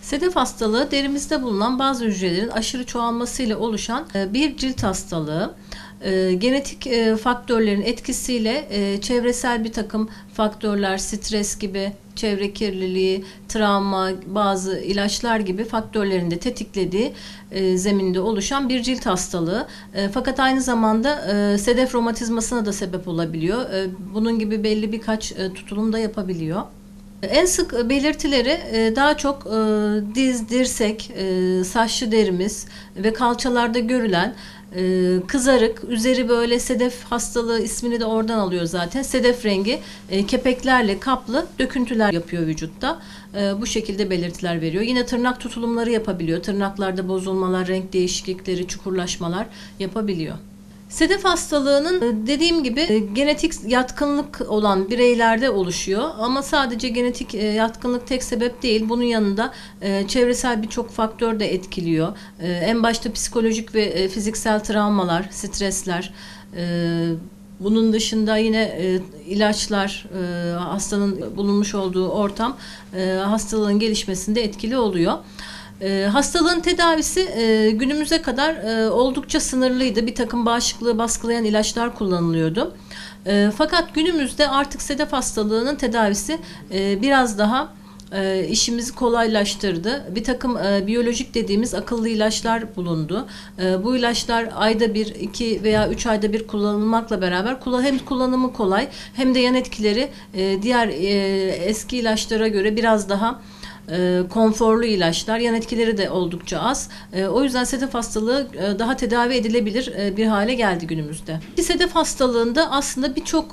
Sedef hastalığı derimizde bulunan bazı hücrelerin aşırı çoğalmasıyla oluşan bir cilt hastalığı. Genetik faktörlerin etkisiyle çevresel bir takım faktörler, stres gibi, çevre kirliliği, travma, bazı ilaçlar gibi faktörlerin de tetiklediği zeminde oluşan bir cilt hastalığı. Fakat aynı zamanda sedef romatizmasına da sebep olabiliyor. Bunun gibi belli birkaç tutulum da yapabiliyor. En sık belirtileri daha çok diz, dirsek, saçlı derimiz ve kalçalarda görülen kızarık, üzeri böyle sedef hastalığı ismini de oradan alıyor zaten. Sedef rengi kepeklerle kaplı döküntüler yapıyor vücutta. Bu şekilde belirtiler veriyor. Yine tırnak tutulumları yapabiliyor. Tırnaklarda bozulmalar, renk değişiklikleri, çukurlaşmalar yapabiliyor. Sedef hastalığının dediğim gibi genetik yatkınlık olan bireylerde oluşuyor ama sadece genetik yatkınlık tek sebep değil. Bunun yanında çevresel birçok faktör de etkiliyor. En başta psikolojik ve fiziksel travmalar, stresler. Bunun dışında yine ilaçlar, hastanın bulunmuş olduğu ortam hastalığın gelişmesinde etkili oluyor. Hastalığın tedavisi günümüze kadar oldukça sınırlıydı. Bir takım bağışıklığı baskılayan ilaçlar kullanılıyordu. Fakat günümüzde artık sedef hastalığının tedavisi biraz daha işimizi kolaylaştırdı. Bir takım biyolojik dediğimiz akıllı ilaçlar bulundu. Bu ilaçlar ayda bir, 2 veya 3 ayda bir kullanılmakla beraber hem kullanımı kolay hem de yan etkileri diğer eski ilaçlara göre biraz daha konforlu ilaçlar, yan etkileri de oldukça az. O yüzden sedef hastalığı daha tedavi edilebilir bir hale geldi günümüzde. Sedef hastalığında aslında birçok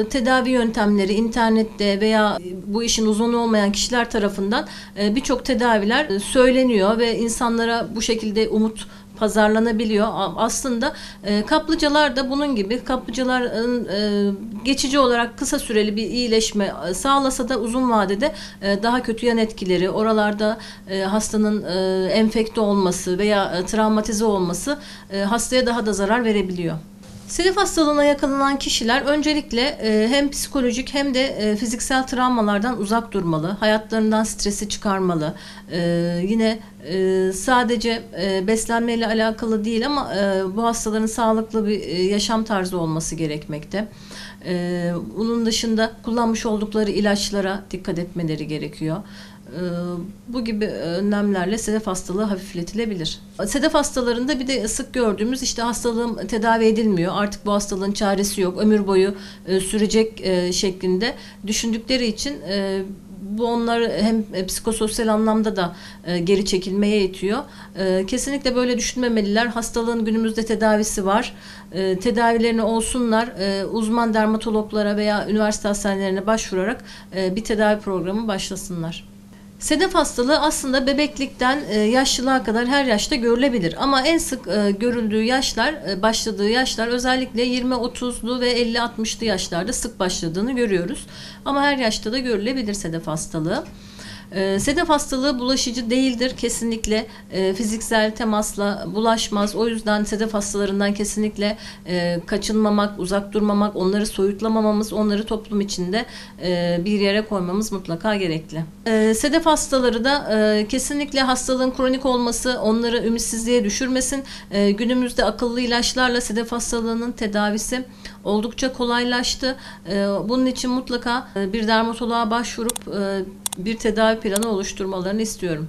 tedavi yöntemleri internette veya bu işin uzmanı olmayan kişiler tarafından birçok tedaviler söyleniyor ve insanlara bu şekilde umut pazarlanabiliyor. Aslında kaplıcalar da bunun gibi. Kaplıcaların geçici olarak kısa süreli bir iyileşme sağlasa da uzun vadede daha kötü yan etkileri, oralarda hastanın enfekte olması veya travmatize olması hastaya daha da zarar verebiliyor. Sedef hastalığına yakalanan kişiler öncelikle hem psikolojik hem de fiziksel travmalardan uzak durmalı. Hayatlarından stresi çıkarmalı. Yine sadece beslenmeyle alakalı değil ama bu hastaların sağlıklı bir yaşam tarzı olması gerekmekte. Bunun dışında kullanmış oldukları ilaçlara dikkat etmeleri gerekiyor. Bu gibi önlemlerle sedef hastalığı hafifletilebilir. Sedef hastalarında bir de sık gördüğümüz işte hastalığım tedavi edilmiyor, artık bu hastalığın çaresi yok, ömür boyu sürecek şeklinde düşündükleri için bu onları hem psikososyal anlamda da geri çekilmeye itiyor. Kesinlikle böyle düşünmemeliler. Hastalığın günümüzde tedavisi var. Tedavilerini olsunlar. Uzman dermatologlara veya üniversite hastanelerine başvurarak bir tedavi programı başlasınlar. Sedef hastalığı aslında bebeklikten yaşlılığa kadar her yaşta görülebilir. Ama en sık görüldüğü yaşlar, başladığı yaşlar özellikle 20-30'lu ve 50-60'lı yaşlarda sık başladığını görüyoruz. Ama her yaşta da görülebilir sedef hastalığı. Sedef hastalığı bulaşıcı değildir. Kesinlikle fiziksel temasla bulaşmaz. O yüzden sedef hastalarından kesinlikle kaçınmamak, uzak durmamak, onları soyutlamamamız, onları toplum içinde bir yere koymamız mutlaka gerekli. Sedef hastaları da kesinlikle hastalığın kronik olması onları ümitsizliğe düşürmesin. Günümüzde akıllı ilaçlarla sedef hastalığının tedavisi oldukça kolaylaştı. Bunun için mutlaka bir dermatoloğa başvurup bir tedavi planı oluşturmalarını istiyorum.